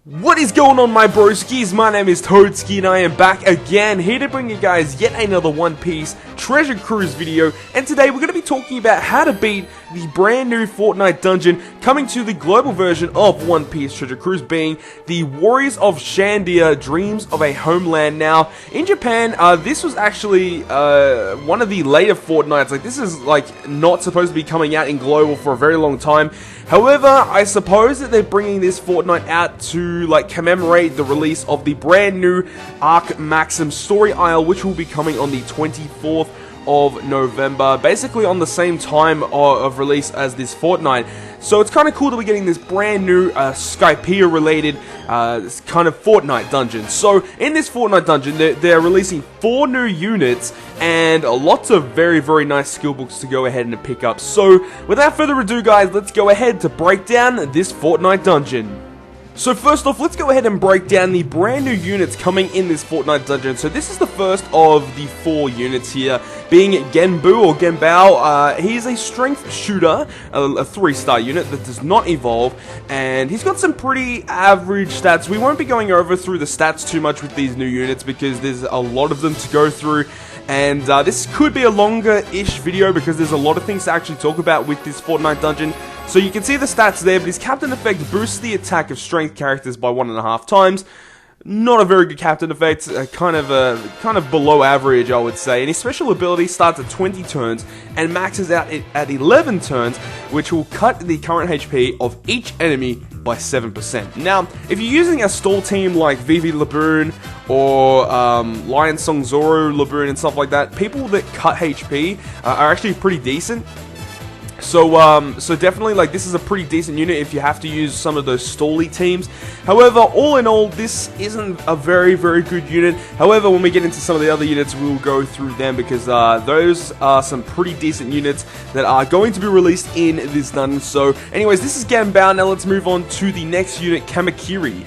What is going on, my broskiis? My name is Toadski and I am back again, here to bring you guys yet another One Piece Treasure Cruise video. And today we're going to be talking about how to beat the brand new Fortnite dungeon coming to the global version of One Piece Treasure Cruise, being the Warriors of Shandia, Dreams of a Homeland. Now, in Japan, this was actually one of the later Fortnites. Like, this is not supposed to be coming out in global for a very long time. However, I suppose that they're bringing this Fortnite out to commemorate the release of the brand new Arc Maxim Story Isle, which will be coming on the 24th of November, basically on the same time of release as this Fortnite. So it's kind of cool that we're getting this brand new Skypiea related kind of Fortnite dungeon. So in this Fortnite dungeon, they're releasing 4 new units and lots of very, very nice skill books to go ahead and pick up. So without further ado, guys, let's go ahead to break down this Fortnite dungeon. So first off, let's go ahead and break down the brand new units coming in this Fortnite dungeon. So this is the first of the 4 units here, being Genbu or Genbao. He's a strength shooter, a 3-star unit that does not evolve, and he's got some pretty average stats. We won't be going over through the stats too much with these new units because there's a lot of them to go through. And this could be a longer-ish video because there's a lot of things to actually talk about with this Fortnite dungeon. So you can see the stats there, but his captain effect boosts the attack of strength characters by 1.5 times. Not a very good captain effect, kind of below average, I would say. And his special ability starts at 20 turns and maxes out at 11 turns, which will cut the current HP of each enemy by 7%. Now, if you're using a stall team like Vivi Laboon or Lion Song Zoro Laboon and stuff like that, people that cut HP are actually pretty decent. So definitely, this is a pretty decent unit if you have to use some of those stally teams. However, all in all, this isn't a very, very good unit. However, when we get into some of the other units, we'll go through them because those are some pretty decent units that are going to be released in this dungeon. So anyways, this is Genbao. Now let's move on to the next unit, Kamakiri.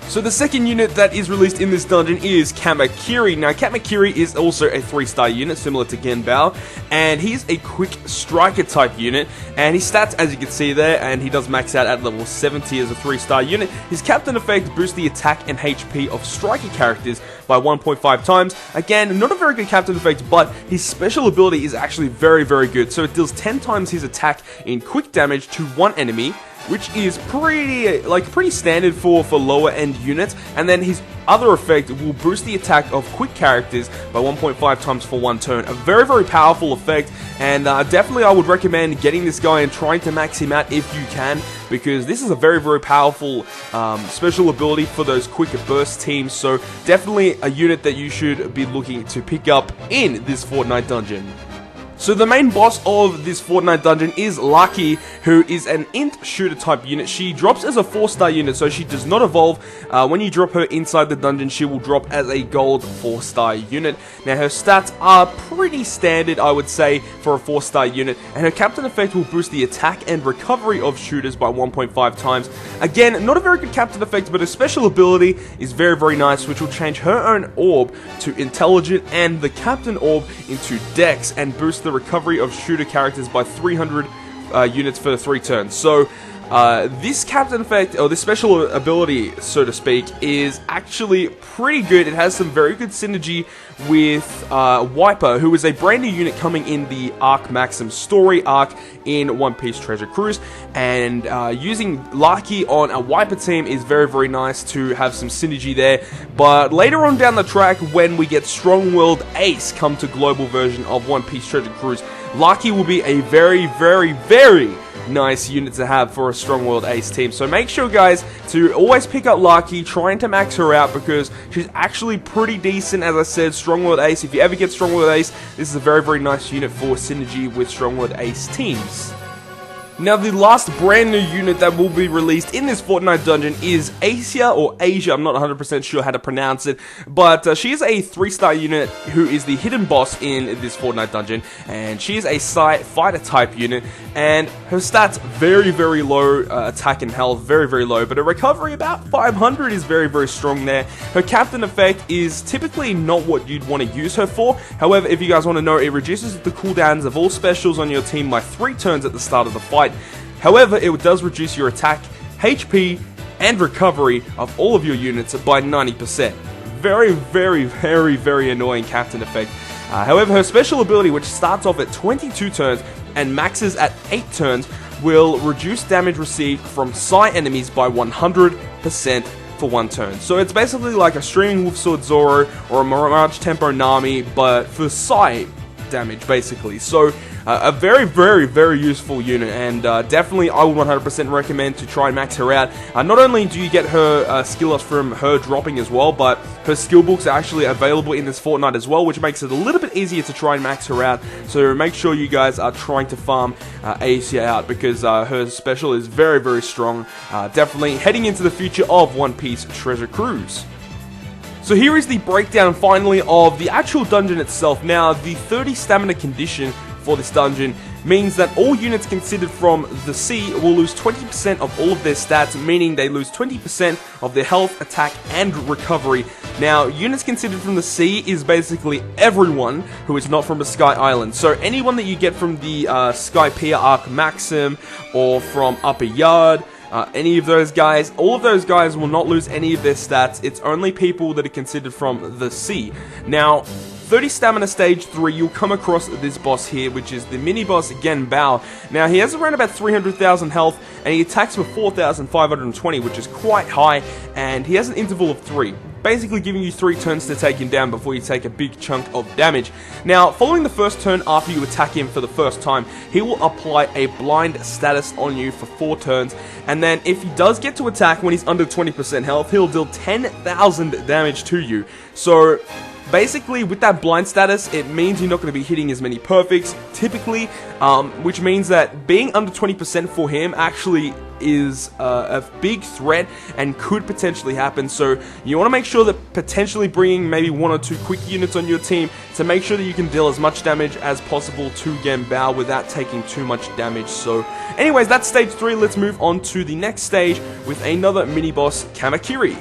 So the second unit that is released in this dungeon is Kamakiri. Now, Kamakiri is also a 3-star unit, similar to Genbao, and he's a quick striker type unit, and his stats, as you can see there, and he does max out at level 70 as a 3-star unit. His captain effect boosts the attack and HP of striker characters by 1.5 times. Again, not a very good captain effect, but his special ability is actually very, very good. So it deals 10 times his attack in quick damage to one enemy, which is pretty standard for lower end units. And then his other effect will boost the attack of quick characters by 1.5 times for 1 turn. A very, very powerful effect, and definitely I would recommend getting this guy and trying to max him out if you can, because this is a very, very powerful special ability for those quicker burst teams. So definitely a unit that you should be looking to pick up in this Fortnite dungeon. So the main boss of this Fortnite dungeon is Lucky, who is an int shooter type unit. She drops as a 4-star unit, so she does not evolve. When you drop her inside the dungeon, she will drop as a gold 4-star unit. Now her stats are pretty standard, I would say, for a 4-star unit, and her captain effect will boost the attack and recovery of shooters by 1.5 times. Again, not a very good captain effect, but her special ability is very, very nice, which will change her own orb to intelligent and the captain orb into dex and boost the recovery of shooter characters by 300 units for 3 turns. So this captain effect, or this special ability, so to speak, is actually pretty good. It has some very good synergy with Wiper, who is a brand new unit coming in the Arc Maxim story arc in One Piece Treasure Cruise, and using Lucky on a Wiper team is very, very nice to have some synergy there. But later on down the track, when we get Strong World Ace come to global version of One Piece Treasure Cruise, Lucky will be a very, very, very nice unit to have for a Strong World Ace team. So make sure, guys, to always pick up Lucky, trying to max her out, because she's actually pretty decent. As I said, Strong World Ace, if you ever get Strong World Ace, this is a very, very nice unit for synergy with Strong World Ace teams. Now, the last brand new unit that will be released in this Fortnite dungeon is Asia, or Asia, I'm not 100% sure how to pronounce it, but she is a 3-star unit who is the hidden boss in this Fortnite dungeon, and she is a fighter type unit, and her stats very, very low, attack and health very, very low, but her recovery about 500 is very, very strong there. Her captain effect is typically not what you'd want to use her for. However, if you guys want to know, it reduces the cooldowns of all specials on your team by 3 turns at the start of the fight. However, it does reduce your attack, HP, and recovery of all of your units by 90%. Very, very, very, very annoying captain effect. However, her special ability, which starts off at 22 turns and maxes at 8 turns, will reduce damage received from psi enemies by 100% for 1 turn. So it's basically like a Streaming Wolf Sword Zoro or a Mirage Tempo Nami, but for psi damage, basically. So a very, very, very useful unit, and definitely I would 100% recommend to try and max her out. Not only do you get her skill ups from her dropping as well, but her skill books are actually available in this fortnight as well, which makes it a little bit easier to try and max her out. So make sure you guys are trying to farm ACA out, because her special is very, very strong. Definitely heading into the future of One Piece Treasure Cruise. So here is the breakdown finally of the actual dungeon itself. Now, the 30 stamina condition for this dungeon means that all units considered from the sea will lose 20% of all of their stats, meaning they lose 20% of their health, attack, and recovery. Now, units considered from the sea is basically everyone who is not from a Sky Island. So anyone that you get from the Sky Pier Arc Maxim or from Upper Yard, any of those guys, all of those guys will not lose any of their stats. It's only people that are considered from the sea. Now, 30 stamina stage 3, you'll come across this boss here, which is the mini boss Genbao. Now, he has around about 300,000 health, and he attacks for 4,520, which is quite high, and he has an interval of 3. Basically giving you 3 turns to take him down before you take a big chunk of damage. Now, following the first turn after you attack him for the first time, he will apply a blind status on you for 4 turns, and then if he does get to attack when he's under 20% health, he'll deal 10,000 damage to you. So basically, with that blind status, it means you're not going to be hitting as many perfects, typically, which means that being under 20% for him actually is a big threat and could potentially happen. So you want to make sure that potentially bringing maybe 1 or 2 quick units on your team to make sure that you can deal as much damage as possible to Genbao without taking too much damage. So anyways, that's stage 3. Let's move on to the next stage with another mini-boss, Kamakiri.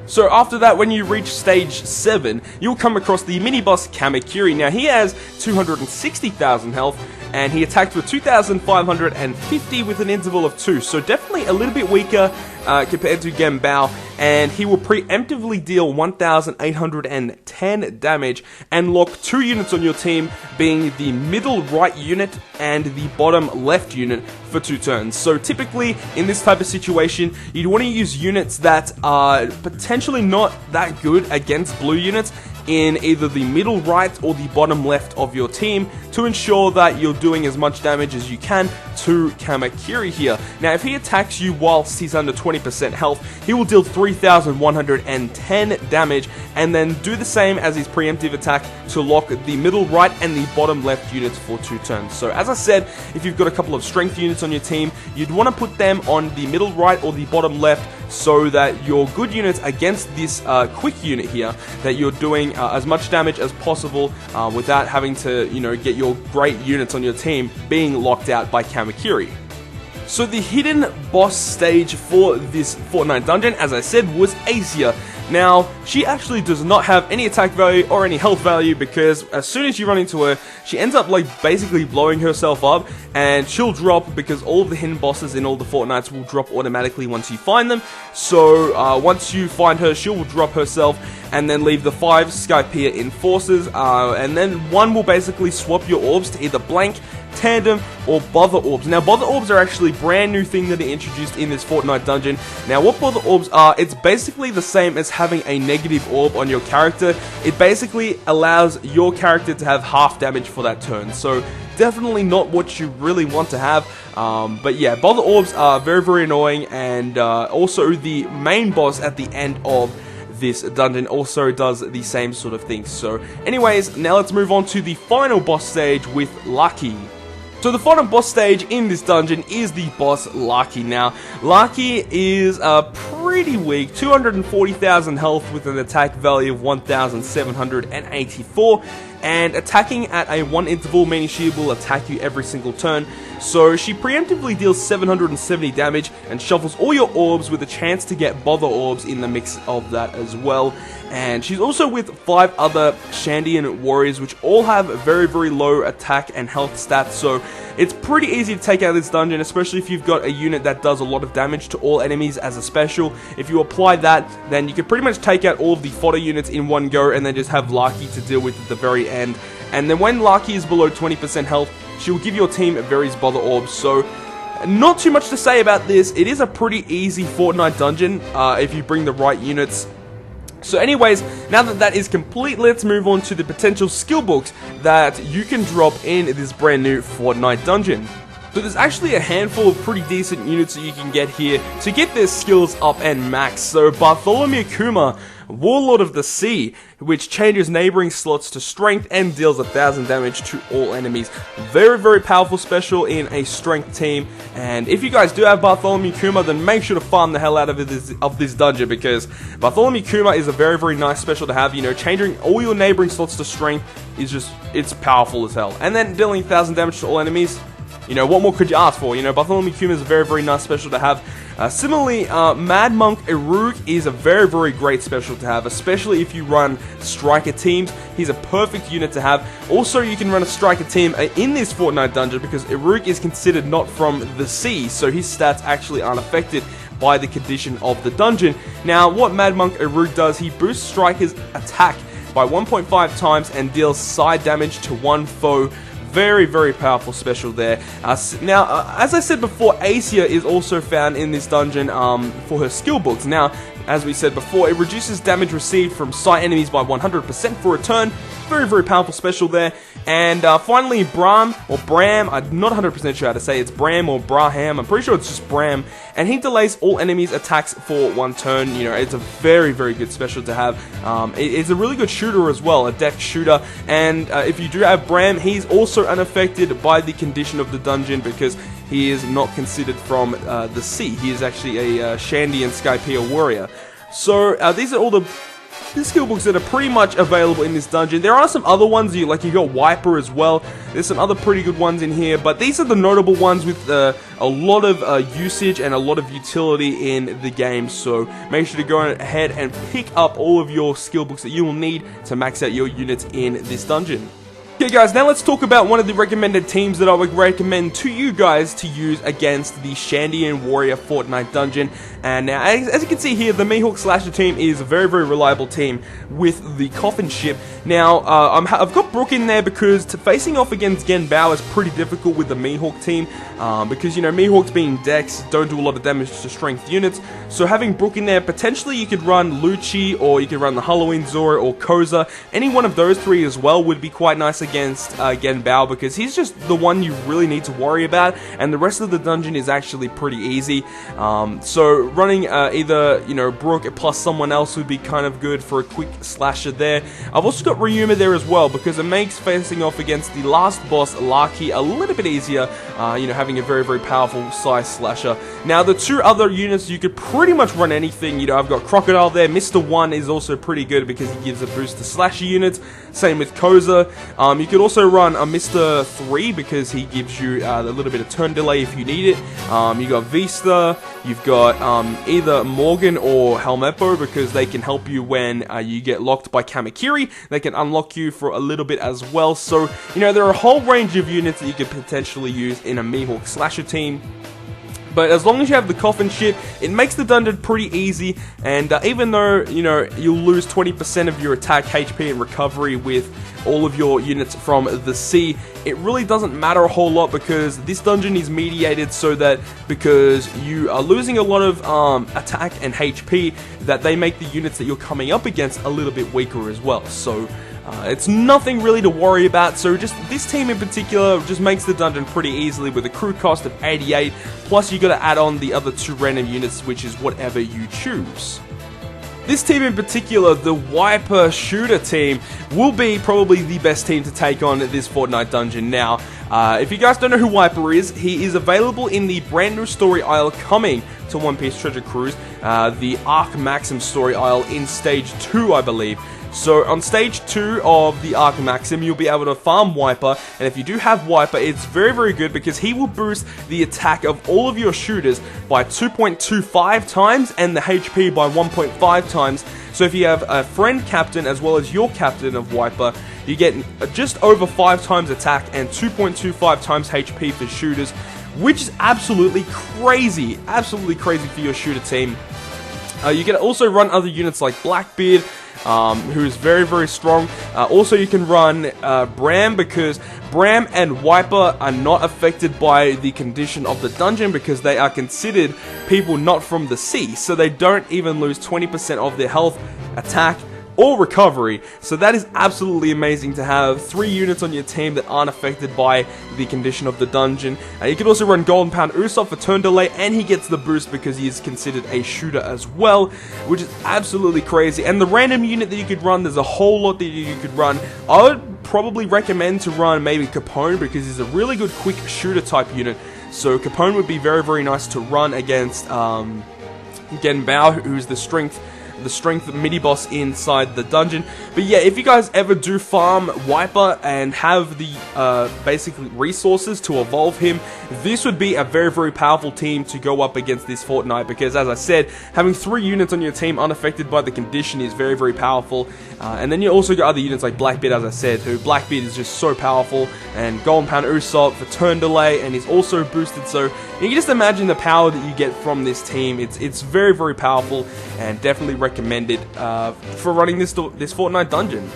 So after that, when you reach stage 7, you'll come across the mini-boss Kamakiri. Now, he has 260,000 health, and he attacked for 2,550 with an interval of 2. So definitely a little bit weaker compared to Genbao, and he will preemptively deal 1,810 damage and lock 2 units on your team, being the middle right unit and the bottom left unit for 2 turns. So typically, in this type of situation, you'd want to use units that are potentially not that good against blue units in either the middle right or the bottom left of your team to ensure that you're doing as much damage as you can to Kamakiri here. Now, if he attacks you whilst he's under 20% health, he will deal 3,110 damage and then do the same as his preemptive attack to lock the middle right and the bottom left units for 2 turns. So as I said, if you've got a couple of strength units on your team, you'd want to put them on the middle right or the bottom left so that your good units against this quick unit here, that you're doing as much damage as possible without having to, get your great units on your team being locked out by Kamakiri. So the hidden boss stage for this Fortnite dungeon, as I said, was Asia. Now, she actually does not have any attack value or any health value, because as soon as you run into her, she ends up basically blowing herself up, and she'll drop because all of the hidden bosses in all the Fortnites will drop automatically once you find them. So once you find her, she will drop herself and then leave the 5 Sky Pier enforcers, and then one will basically swap your orbs to either blank, tandem, or bother orbs. Now, bother orbs are actually a brand new thing that are introduced in this Fortnite dungeon. Now, what bother orbs are, it's basically the same as having a negative orb on your character. It basically allows your character to have half damage for that turn. So definitely not what you really want to have. But yeah, bother orbs are very, very annoying, and also the main boss at the end of this dungeon also does the same sort of thing. So anyways, now let's move on to the final boss stage with Lucky. So the final boss stage in this dungeon is the boss Lucky. Now, Lucky is pretty weak, 240,000 health with an attack value of 1,784, and attacking at a 1 interval, meaning she will attack you every single turn. So she preemptively deals 770 damage and shuffles all your orbs with a chance to get bother orbs in the mix of that as well. And she's also with 5 other Shandian warriors, which all have very, very low attack and health stats. So it's pretty easy to take out this dungeon, especially if you've got a unit that does a lot of damage to all enemies as a special. If you apply that, then you can pretty much take out all of the fodder units in one go, and then just have Laki to deal with at the very end. And then when Laki is below 20% health, she will give your team various bother orbs. So not too much to say about this. It is a pretty easy Fortnite dungeon if you bring the right units. So anyways, now that that is complete, let's move on to the potential skill books that you can drop in this brand new Fortnite dungeon. So there's actually a handful of pretty decent units that you can get here to get their skills up and max. So Bartholomew Kuma, Warlord of the Sea, which changes neighboring slots to strength and deals 1,000 damage to all enemies. Very, very powerful special in a strength team. And if you guys do have Bartholomew Kuma, then make sure to farm the hell out of this dungeon, because Bartholomew Kuma is a very, very nice special to have. You know, changing all your neighboring slots to strength is just, it's powerful as hell. And then dealing 1,000 damage to all enemies. You know, what more could you ask for? You know, Bartholomew Kuma is a very, very nice special to have. Similarly, Mad Monk Eruk is a very, very great special to have, especially if you run striker teams. He's a perfect unit to have. Also, you can run a striker team in this Fortnite dungeon, because Eruk is considered not from the sea, so his stats actually aren't affected by the condition of the dungeon. Now, what Mad Monk Eruk does, he boosts strikers' attack by 1.5 times and deals side damage to one foe. Very, very powerful special there. Now, as I said before, Asia is also found in this dungeon for her skill books. Now, as we said before, it reduces damage received from sight enemies by 100% for a turn. Very, very powerful special there. And finally, Bram, or Bram, I'm not 100% sure how to say it. It's Bram or Braham, I'm pretty sure it's just Bram. And he delays all enemies' attacks for one turn. You know, it's a very, very good special to have. It's a really good shooter as well, a deck shooter. And if you do have Bram, he's also unaffected by the condition of the dungeon, because he is not considered from the sea. He is actually a Shandia and Skypiea warrior. So these are all the skill books that are pretty much available in this dungeon. There are some other ones, you got Wiper as well. There's some other pretty good ones in here, but these are the notable ones with a lot of usage and a lot of utility in the game. So make sure to go ahead and pick up all of your skill books that you will need to max out your units in this dungeon. Okay guys, now let's talk about one of the recommended teams that I would recommend to you guys to use against the Shandian Warrior Fortnite dungeon. And now, as you can see here, the Mihawk Slasher team is a very, very reliable team with the Coffin Ship. Now, I've got Brook in there because facing off against Gen Bao is pretty difficult with the Mihawk team, because, you know, Mihawks being decks don't do a lot of damage to strength units. So having Brook in there, potentially you could run Lucci, or you could run the Halloween Zora or Koza. Any one of those three as well would be quite nice against Gen Bao, because he's just the one you really need to worry about, and the rest of the dungeon is actually pretty easy. So running either, you know, Brook plus someone else would be kind of good for a quick slasher there. I've also got Ryuma there as well, because it makes facing off against the last boss, Laki, a little bit easier, you know, having a very, very powerful size slasher. Now, the two other units, you could pretty much run anything. You know, I've got Crocodile there. Mr. 1 is also pretty good because he gives a boost to slasher units. Same with Koza. You could also run a Mr. 3 because he gives you a little bit of turn delay if you need it. You got Vista. You've got either Morgan or Helmeppo, because they can help you when you get locked by Kamakiri. They can unlock you for a little bit as well. So, you know, there are a whole range of units that you could potentially use in a Mihawk Slasher team. But as long as you have the Coffin Ship, it makes the dungeon pretty easy, and even though, you know, you'll lose 20% of your attack, HP, and recovery with all of your units from the sea, it really doesn't matter a whole lot, because this dungeon is mediated so that because you are losing a lot of attack and HP, that they make the units that you're coming up against a little bit weaker as well. So it's nothing really to worry about. So just this team in particular just makes the dungeon pretty easily with a crew cost of 88, plus you got to add on the other two random units, which is whatever you choose. This team in particular, the Wiper Shooter team, will be probably the best team to take on this Fortnite dungeon. Now, if you guys don't know who Wiper is, he is available in the brand new story isle coming to One Piece Treasure Cruise, the Arc Maxim story isle in Stage 2, I believe. So on stage 2 of the Arc Maxim, you'll be able to farm Wiper, and if you do have Wiper, it's very, very good because he will boost the attack of all of your shooters by 2.25 times and the HP by 1.5 times. So if you have a friend captain as well as your captain of Wiper, you get just over 5 times attack and 2.25 times HP for shooters, which is absolutely crazy for your shooter team. You can also run other units like Blackbeard, who is very, very strong. Also, you can run Bram, because Bram and Wiper are not affected by the condition of the dungeon because they are considered people not from the sea, so they don't even lose 20% of their health, attack, or recovery. So that is absolutely amazing to have 3 units on your team that aren't affected by the condition of the dungeon. You can also run Golden Pound Usopp for turn delay, and he gets the boost because he is considered a shooter as well, which is absolutely crazy. And the random unit that you could run, there's a whole lot that you could run. I would probably recommend to run maybe Capone because he's a really good quick shooter type unit. So Capone would be very, very nice to run against Genbao, who's the strength mini boss inside the dungeon. But yeah, if you guys ever do farm Wiper and have the basically resources to evolve him, this would be a very, very powerful team to go up against this Fortnite, because as I said, having 3 units on your team unaffected by the condition is very, very powerful. And then you also got other units like Blackbeard, as I said, who Blackbeard is just so powerful, and Golden Pound Usopp for turn delay, and he's also boosted. So you can just imagine the power that you get from this team. It's very, very powerful, and definitely recommended for running this Fortnite dungeon.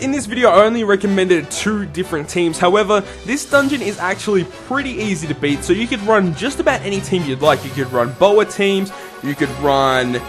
In this video, I only recommended 2 different teams. However, this dungeon is actually pretty easy to beat, so you could run just about any team you'd like. You could run Boa teams, you could run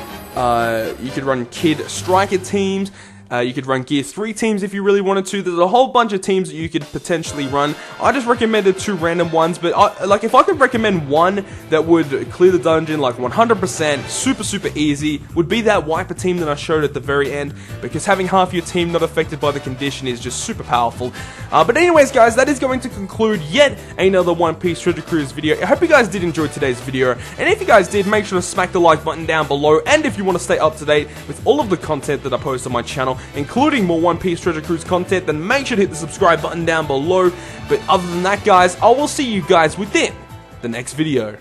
Kid Striker teams, you could run Gear 3 teams if you really wanted to. There's a whole bunch of teams that you could potentially run. I just recommended 2 random ones, but like if I could recommend one that would clear the dungeon like 100%, super easy, would be that Wiper team that I showed at the very end, because having half your team not affected by the condition is just super powerful. But anyways guys, that is going to conclude yet another One Piece Treasure Cruise video. I hope you guys did enjoy today's video, and if you guys did, make sure to smack the like button down below, and if you want to stay up to date with all of the content that I post on my channel, including more One Piece Treasure Cruise content, then make sure to hit the subscribe button down below. But other than that guys, I will see you guys within the next video.